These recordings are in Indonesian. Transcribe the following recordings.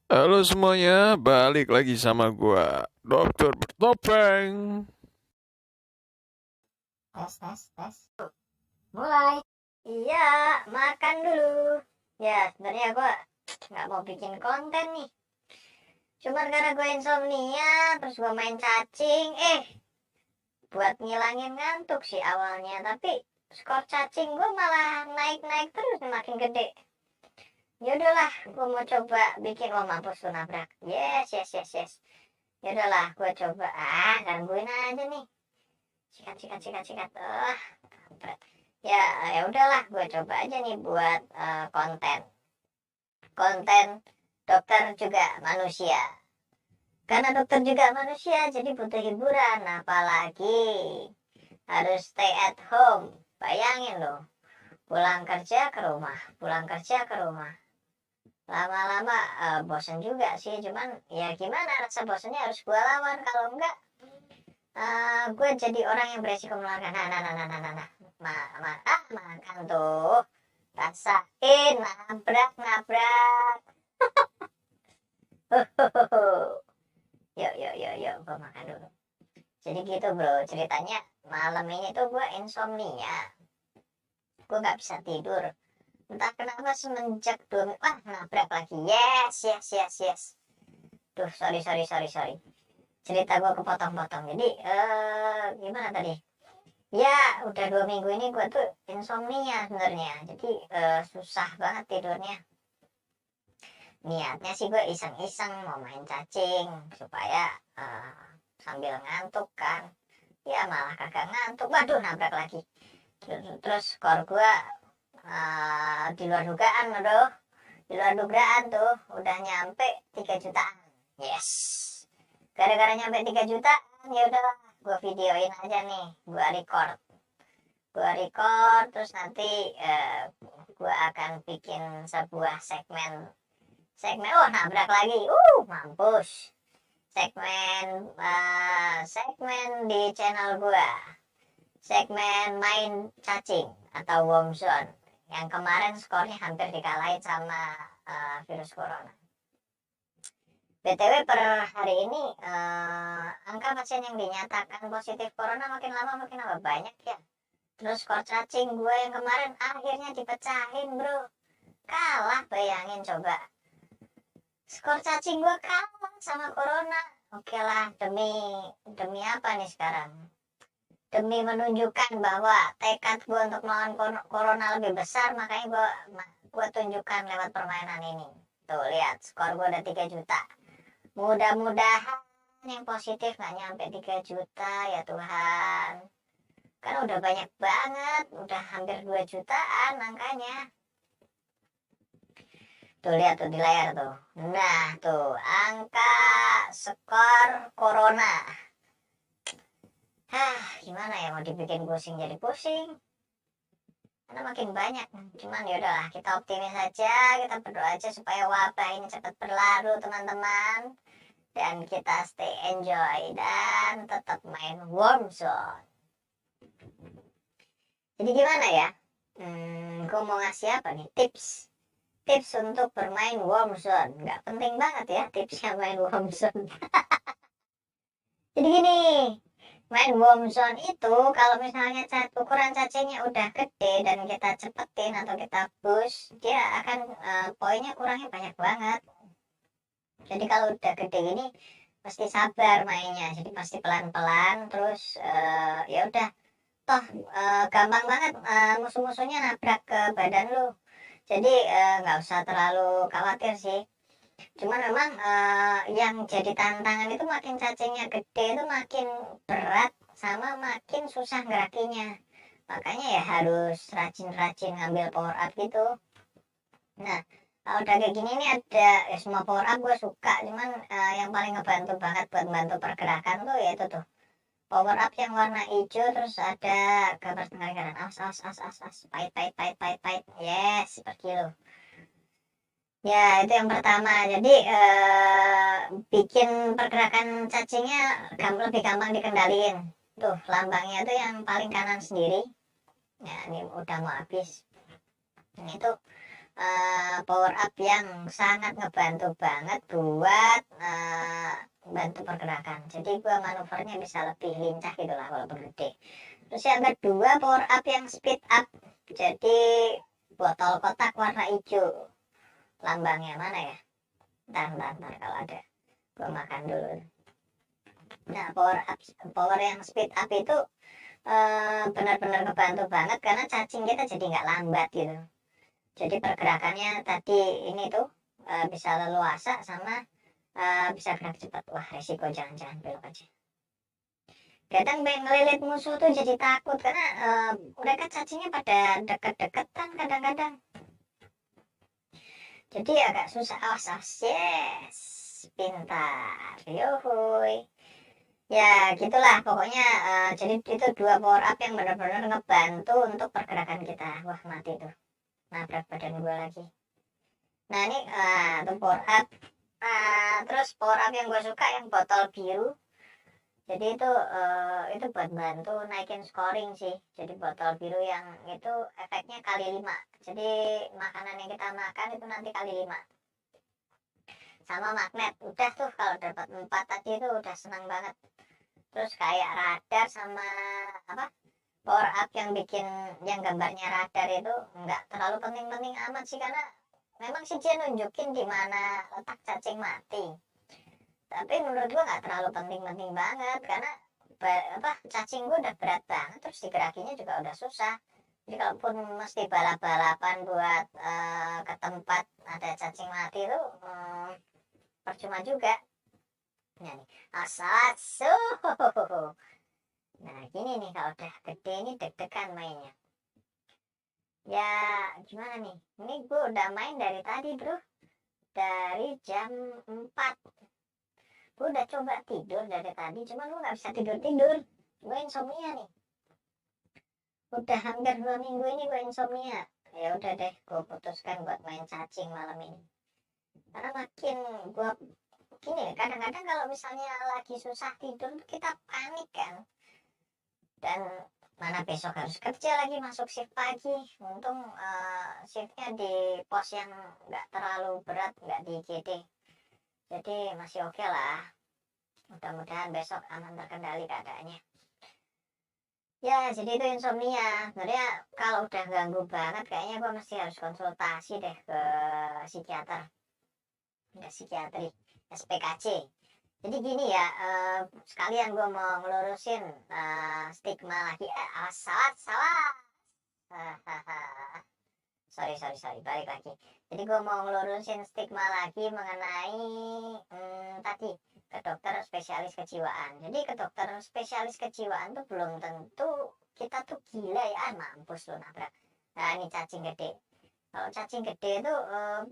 Halo semuanya, balik lagi sama gua, Dokter Bertopeng. Tes, tes, tes. Mulai. Iya, makan dulu. Ya, sebenarnya gue nggak mau bikin konten nih. Cuman karena gue insomnia, terus gue main cacing. Buat ngilangin ngantuk sih awalnya. Tapi skor cacing gue malah naik-naik terus makin gede. Ya udahlah, gue mau coba bikin. Oh, mampus tuh nabrak. Yes, yes, yes, yes. Ya udahlah, gue coba. Gangguin aja nih. Sikat, sikat, sikat, sikat. Kampret. Ya, ya udahlah, gue coba aja nih buat konten dokter juga manusia. Karena dokter juga manusia, jadi butuh hiburan. Apalagi harus stay at home. Bayangin loh, pulang kerja ke rumah, pulang kerja ke rumah. Lama-lama bosen juga sih, cuman ya gimana, rasa bosennya harus gue lawan. Kalau enggak, gue jadi orang yang beresiko menularkan. Nah. Makan tuh. Rasain, nabrak, nabrak. Yuk, yuk, yuk, yuk, gue makan dulu. Jadi gitu bro, ceritanya malam ini tuh gue insomnia. Gue gak bisa tidur. Entah kenapa semenjak 2 minggu, nabrak lagi. Yes, yes, yes, yes. Duh, sorry, sorry, sorry, sorry. Cerita gue kepotong-potong. Jadi, gimana tadi? Ya, udah 2 minggu ini gue tuh insomnia sebenarnya. Jadi, susah banget tidurnya. Niatnya sih gue iseng-iseng mau main cacing supaya sambil ngantuk kan. Ya malah kagak ngantuk, waduh nabrak lagi. Terus skor gue di luar dugaan, aduh, di luar dugaan tuh udah nyampe 3 jutaan. Yes, gara-gara nyampe 3 jutaan ya udah gue videoin aja nih, gue record terus nanti gue akan bikin sebuah segmen. Oh, nabrak lagi, mampus. Segmen di channel gua, segmen main cacing atau worm zone yang kemarin skornya hampir dikalahin sama virus corona. BTW per hari ini angka pasien yang dinyatakan positif corona makin lama makin nambah banyak ya. Terus skor cacing gue yang kemarin akhirnya dipecahin bro. Kalah, bayangin coba. Skor cacing gue kalah sama corona. Oke lah, demi demi apa nih sekarang? Demi menunjukkan bahwa tekad gue untuk melawan corona lebih besar, makanya gue tunjukkan lewat permainan ini. Tuh lihat, skor gue udah 3 juta. Mudah-mudahan yang positif nggak nyampe 3 juta ya Tuhan. Kan udah banyak banget, udah hampir 2 jutaan angkanya. Tuh lihat tuh di layar tuh. Nah tuh angka skor corona. Gimana ya mau dibikin pusing jadi pusing. Karena makin banyak. Cuman yaudahlah kita optimis aja, kita berdoa aja supaya wabah ini cepat berlalu teman-teman. Dan kita stay enjoy dan tetap main warm zone. Jadi gimana ya? Gue mau ngasih apa nih? Tips untuk bermain warm zone. Nggak penting banget ya tipsnya main warm zone. Jadi gini, main warm zone itu kalau misalnya ukuran cacingnya udah gede dan kita cepetin atau kita push, dia akan poinnya kurangnya banyak banget. Jadi kalau udah gede gini pasti sabar mainnya, jadi pasti pelan-pelan terus ya udah toh gampang banget musuh-musuhnya nabrak ke badan lu. Jadi nggak usah terlalu khawatir sih. Cuman memang yang jadi tantangan itu makin cacingnya gede itu makin berat sama makin susah gerakinya. Makanya ya harus rajin-rajin ngambil power up gitu. Nah, kalau udah kayak gini nih ada ya semua power up gue suka. Cuman yang paling ngebantu banget buat bantu pergerakan tuh yaitu tuh power up yang warna hijau terus ada gambar setengah kanan. As, pahit. Yes, pergi lo. Ya, itu yang pertama. Jadi, bikin pergerakan cacingnya lebih gampang dikendaliin. Tuh, lambangnya tuh yang paling kanan sendiri. Ya, ini udah mau habis. Ini tuh power up yang sangat ngebantu banget buat bantu pergerakan. Jadi gua manuvernya bisa lebih lincah gitu lah walaupun gede. Terus yang kedua power up yang speed up. Jadi botol kotak warna hijau. Lambangnya mana ya? Ntar kalau ada. Gua makan dulu. Nah, power yang speed up itu benar-benar ngebantu banget karena cacing kita jadi nggak lambat gitu. Jadi pergerakannya tadi ini tuh bisa leluasa sama bisa gerak cepat. Wah, resiko jangan-jangan belok aja. Kadang pengen ngelilit musuh tuh jadi takut karena mereka cacingnya pada deket-deketan kadang-kadang. Jadi agak susah. Awas, yes, pintar, yohoy. Ya gitulah pokoknya. Jadi itu 2 power up yang benar-benar ngebantu untuk pergerakan kita. Wah, mati tuh, nabrak badan gue lagi. Nah ini itu power up. Terus power up yang gue suka yang botol biru. Jadi itu buat bantu naikin scoring sih. Jadi botol biru yang itu efeknya kali 5. Jadi makanan yang kita makan itu nanti kali 5. Sama magnet. Udah tuh kalau dapat 4 tadi itu udah senang banget. Terus kayak radar sama apa? Power up yang bikin yang gambarnya radar itu nggak terlalu penting-penting amat sih karena memang sih dia nunjukin di mana letak cacing mati. Tapi menurut gua nggak terlalu penting-penting banget karena cacing gua udah berat banget, terus digerakinya juga udah susah. Jadi kalaupun mesti balap-balapan buat ke tempat ada cacing mati itu percuma juga. Nah nih, nah gini nih kalau udah gede ini deg-degan mainnya. Ya gimana nih, ini gue udah main dari tadi bro, dari jam 4. Gue udah coba tidur dari tadi, cuman gue gak bisa tidur-tidur. Gue insomnia nih. Udah hampir 2 minggu ini gue insomnia. Ya udah deh, gue putuskan buat main cacing malam ini. Karena makin gue gini, kadang-kadang kalau misalnya lagi susah tidur kita panik kan. Dan mana besok harus kerja lagi, masuk shift pagi. Untung shiftnya di pos yang nggak terlalu berat, nggak di IGD. Jadi masih oke lah. Mudah-mudahan besok aman terkendali keadaannya. Ya, jadi itu insomnia. Sebenarnya kalau udah ganggu banget, kayaknya gue mesti harus konsultasi deh ke psikiater. Enggak psikiatri, SPKC. Jadi gini ya, sekalian gue mau ngelurusin stigma lagi. Salah. Sorry, balik lagi. Jadi gue mau ngelurusin stigma lagi mengenai tadi ke dokter spesialis kejiwaan. Jadi ke dokter spesialis kejiwaan tuh belum tentu kita tuh gila ya, mampus lu nabrak. Nah ini cacing gede. Kalau cacing gede itu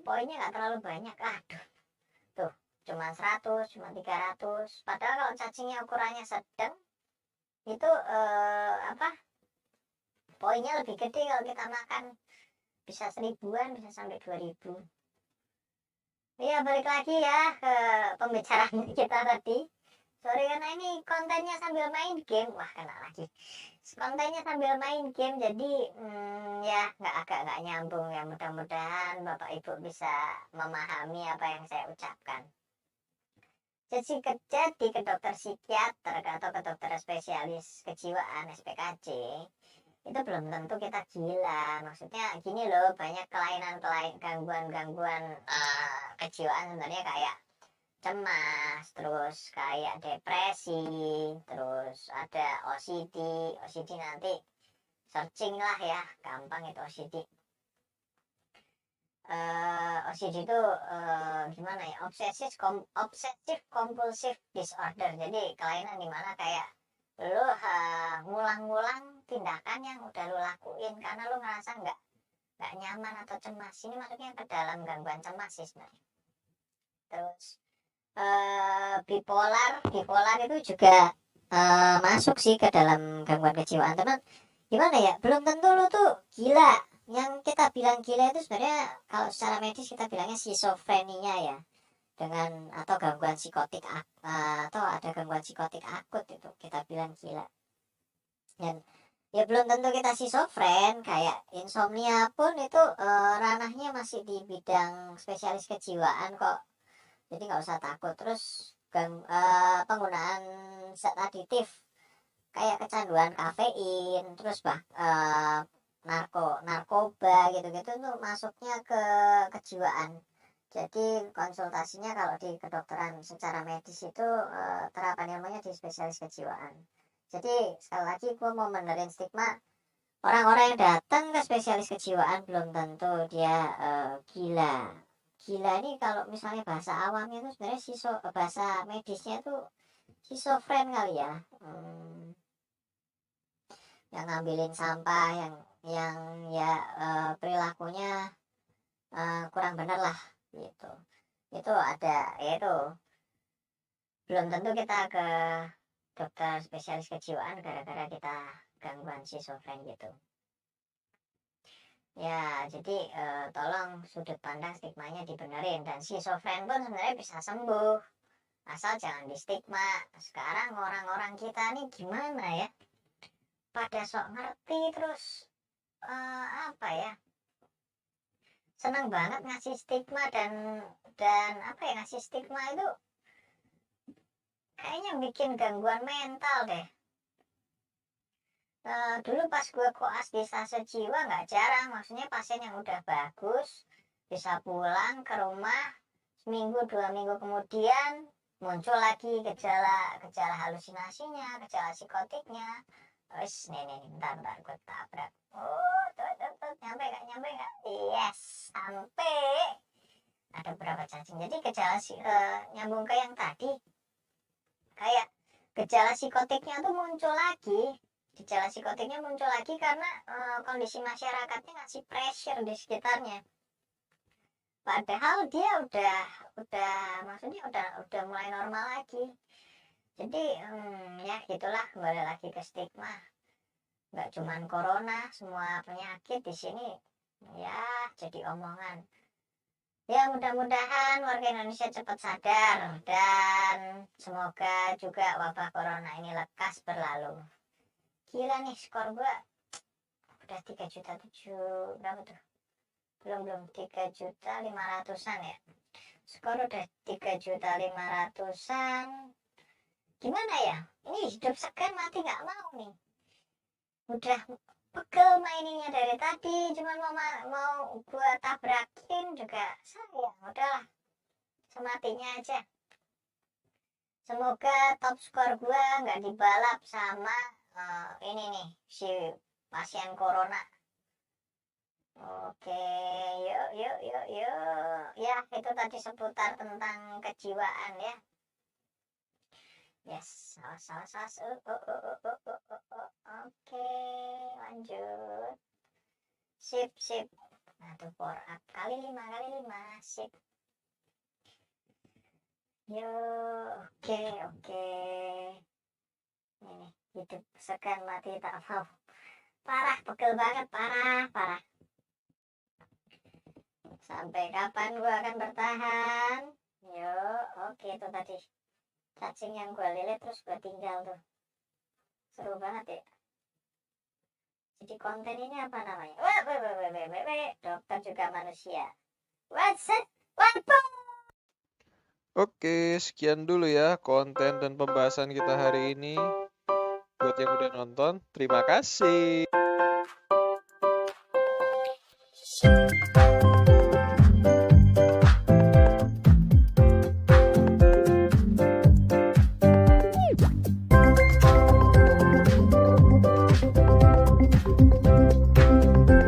poinnya nggak terlalu banyak. Aduh, tuh cuma 100, cuma 300. Padahal kalau cacingnya ukurannya sedang itu poinnya lebih gede kalau kita makan. Bisa 1000-an, bisa sampai 2000. Iya, balik lagi ya ke pembicaraan kita tadi. Sorry karena ini kontennya sambil main game. Wah, kena lagi. Kontennya sambil main game, jadi ya agak nyambung ya. Mudah-mudahan Bapak Ibu bisa memahami apa yang saya ucapkan. Jadi ke dokter psikiater atau ke dokter spesialis kejiwaan SPKJ itu belum tentu kita gila. Maksudnya gini loh, banyak gangguan kejiwaan sebenarnya kayak cemas, terus kayak depresi, terus ada OCD nanti searching lah ya, gampang itu OCD. OCD itu gimana ya, obsessive compulsive disorder. Jadi kelainan dimana kayak lu ngulang-ngulang tindakan yang udah lu lakuin karena lu ngerasa nggak nyaman atau cemas. Ini masuknya ke dalam gangguan cemas sih sebenarnya. Terus bipolar itu juga masuk sih ke dalam gangguan kejiwaan. Teman gimana ya, belum tentu lu tuh gila. Yang kita bilang gila itu sebenarnya kalau secara medis kita bilangnya skizofrenia ya, dengan atau gangguan psikotik atau ada gangguan psikotik akut itu kita bilang gila. Dan Ya belum tentu kita schizofren, kayak insomnia pun itu ranahnya masih di bidang spesialis kejiwaan kok. Jadi nggak usah takut. Terus penggunaan zat aditif kayak kecanduan kafein, terus narkoba gitu-gitu tuh masuknya ke kejiwaan. Jadi konsultasinya kalau di kedokteran secara medis itu terapan ilmunya di spesialis kejiwaan. Jadi sekali lagi gue mau benerin stigma orang-orang yang datang ke spesialis kejiwaan belum tentu dia gila. Gila ini kalau misalnya bahasa awamnya itu sebenarnya bahasa medisnya itu schizofren kali ya. Yang ngambilin sampah, yang ya perilakunya kurang benar lah gitu. Itu ada, itu belum tentu kita ke dokter spesialis kejiwaan gara-gara kita gangguan schizofren gitu. Ya, jadi tolong sudut pandang stigmanya dibenerin, dan schizofren pun sebenarnya bisa sembuh asal jangan di stigma. Sekarang orang-orang kita nih gimana ya, pada sok ngerti terus apa ya, senang banget ngasih stigma, dan apa ya, ngasih stigma itu kayaknya bikin gangguan mental deh. Dulu pas gue koas di stase jiwa nggak jarang, maksudnya pasien yang udah bagus bisa pulang ke rumah seminggu 2 minggu kemudian muncul lagi gejala halusinasinya, gejala psikotiknya. Wes nih bentar gue tabrak. Oh tuh, nyampe nggak, yes sampai. Ada berapa cacing, jadi gejala nyambung ke yang tadi, kayak gejala psikotiknya tuh muncul lagi. Gejala psikotiknya muncul lagi karena kondisi masyarakatnya ngasih pressure di sekitarnya. Padahal dia maksudnya udah mulai normal lagi. Jadi ya gitulah, kembali lagi ke stigma. Nggak cuman corona, semua penyakit di sini ya jadi omongan. Ya mudah-mudahan warga Indonesia cepat sadar, dan semoga juga wabah corona ini lekas berlalu. Gila nih, skor gue udah 3.700.000 berapa tuh? Belum 3.500.000-an ya. Skor udah 3.500.000-an. Gimana ya? Ini hidup segan mati nggak mau nih. Udah pegel maininnya dari tadi, cuman mau gue tabrakin juga sayang. Udahlah, sematinya aja. Semoga top skor gue nggak dibalap sama ini nih, si pasien corona. Oke, yuk. Ya, itu tadi seputar tentang kejiwaan ya. Yes, salah. Oke, lanjut. Sip. Nah, tuh pour up kali 5, sip. Yuk, oke. Ini hidup segan mati tak mau. Parah, pegel banget, parah. Sampai kapan gue akan bertahan? Oke, itu tadi cacing yang gue lilit terus gue tinggal tuh. Seru banget ya. Jadi konten ini apa namanya? Dokter juga manusia. What's it? Oke, sekian dulu ya konten dan pembahasan kita hari ini. Buat yang udah nonton, terima kasih.